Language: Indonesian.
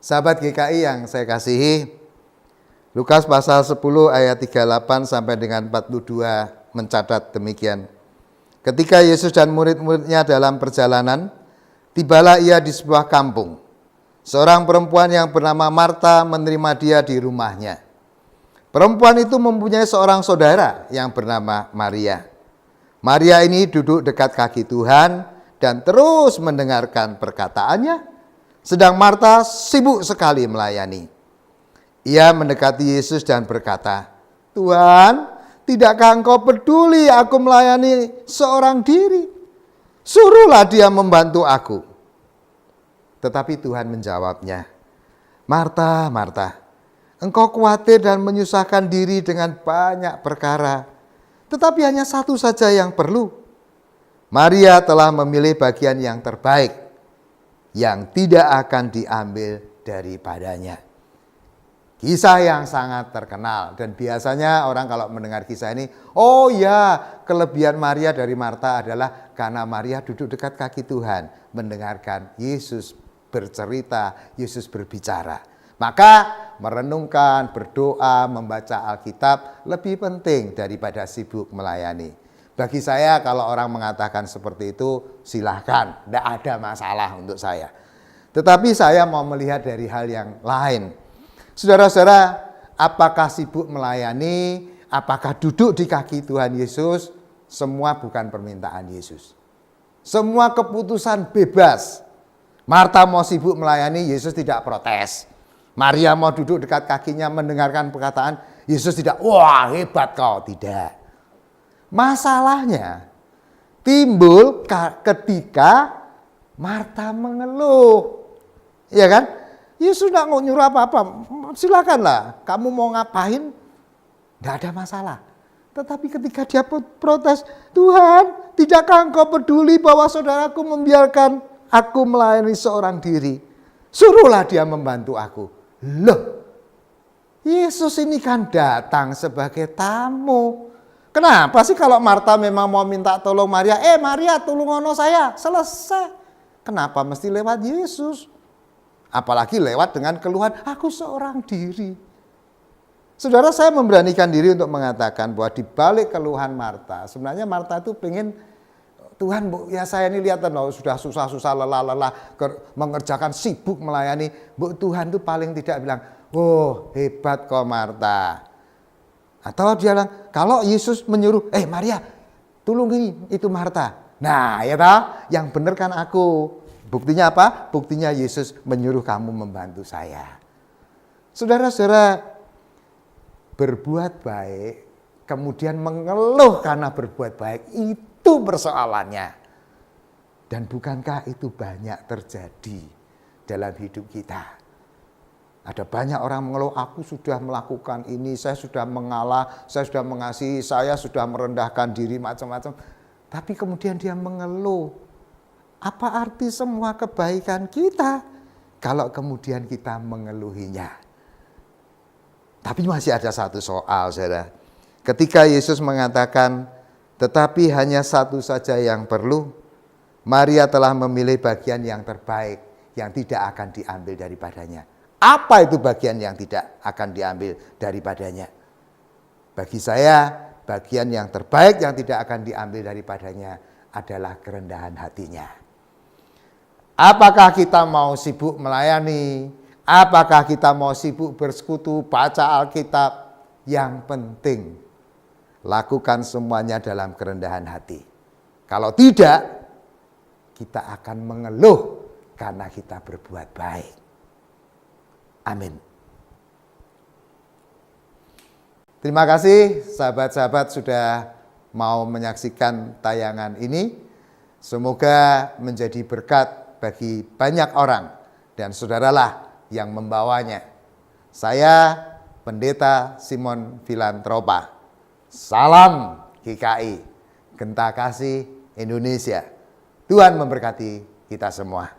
Sahabat GKI yang saya kasihi, Lukas pasal 10 ayat 38 sampai dengan 42 mencatat demikian. Ketika Yesus dan murid-muridnya dalam perjalanan, tibalah ia di sebuah kampung. Seorang perempuan yang bernama Marta menerima dia di rumahnya. Perempuan itu mempunyai seorang saudara yang bernama Maria. Maria ini duduk dekat kaki Tuhan dan terus mendengarkan perkataannya. Sedang Marta sibuk sekali melayani. Ia mendekati Yesus dan berkata, "Tuhan, tidakkah engkau peduli aku melayani seorang diri? Suruhlah dia membantu aku." Tetapi Tuhan menjawabnya, "Marta, Marta, engkau khawatir dan menyusahkan diri dengan banyak perkara, tetapi hanya satu saja yang perlu. Maria telah memilih bagian yang terbaik, yang tidak akan diambil daripadanya." Kisah yang sangat terkenal, dan biasanya orang kalau mendengar kisah ini, oh ya, kelebihan Maria dari Marta adalah karena Maria duduk dekat kaki Tuhan, mendengarkan Yesus bercerita, Yesus berbicara. Maka merenungkan, berdoa, membaca Alkitab lebih penting daripada sibuk melayani. Bagi saya kalau orang mengatakan seperti itu, silahkan, tidak ada masalah untuk saya. Tetapi saya mau melihat dari hal yang lain. Saudara-saudara, apakah sibuk melayani, apakah duduk di kaki Tuhan Yesus, semua bukan permintaan Yesus. Semua keputusan bebas. Marta mau sibuk melayani, Yesus tidak protes. Maria mau duduk dekat kakinya mendengarkan perkataan, Yesus tidak, wah hebat kau, tidak. Masalahnya timbul ketika Marta mengeluh. Iya kan? Yesus tidak mau nyuruh apa-apa, silakanlah, kamu mau ngapain, tidak ada masalah. Tetapi ketika dia protes, "Tuhan, tidakkah engkau peduli bahwa saudaraku membiarkan aku melayani seorang diri? Suruhlah dia membantu aku." Loh, Yesus ini kan datang sebagai tamu. Kenapa sih kalau Marta memang mau minta tolong Maria, Maria tolong saya, selesai. Kenapa mesti lewat Yesus? Apalagi lewat dengan keluhan, aku seorang diri. Saudara, saya memberanikan diri untuk mengatakan bahwa di balik keluhan Marta, sebenarnya Marta itu pengen, Tuhan, ya saya ini lihat sudah susah-susah, lelah-lelah, mengerjakan, sibuk melayani. Tuhan itu paling tidak bilang, "Oh hebat kok Marta." Atau dia bilang, kalau Yesus menyuruh, Maria, tolong ini, itu Marta. Nah ya toh, yang benar kan aku. Buktinya apa? Buktinya Yesus menyuruh kamu membantu saya. Saudara-saudara, berbuat baik, kemudian mengeluh karena berbuat baik, itu persoalannya. Dan bukankah itu banyak terjadi dalam hidup kita? Ada banyak orang mengeluh, aku sudah melakukan ini, saya sudah mengalah, saya sudah mengasihi, saya sudah merendahkan diri, macam-macam. Tapi kemudian dia mengeluh. Apa arti semua kebaikan kita kalau kemudian kita mengeluhinya? Tapi masih ada satu soal, saudara. Ketika Yesus mengatakan, tetapi hanya satu saja yang perlu, Maria telah memilih bagian yang terbaik, yang tidak akan diambil daripadanya. Apa itu bagian yang tidak akan diambil daripadanya? Bagi saya, bagian yang terbaik yang tidak akan diambil daripadanya adalah kerendahan hatinya. Apakah kita mau sibuk melayani? Apakah kita mau sibuk bersekutu, baca Alkitab? Yang penting, lakukan semuanya dalam kerendahan hati. Kalau tidak, kita akan mengeluh karena kita berbuat baik. Amin. Terima kasih sahabat-sahabat sudah mau menyaksikan tayangan ini. Semoga menjadi berkat bagi banyak orang dan saudaralah yang membawanya. Saya Pendeta Simon Filantropa. Salam GKI, Genta Kasih Indonesia. Tuhan memberkati kita semua.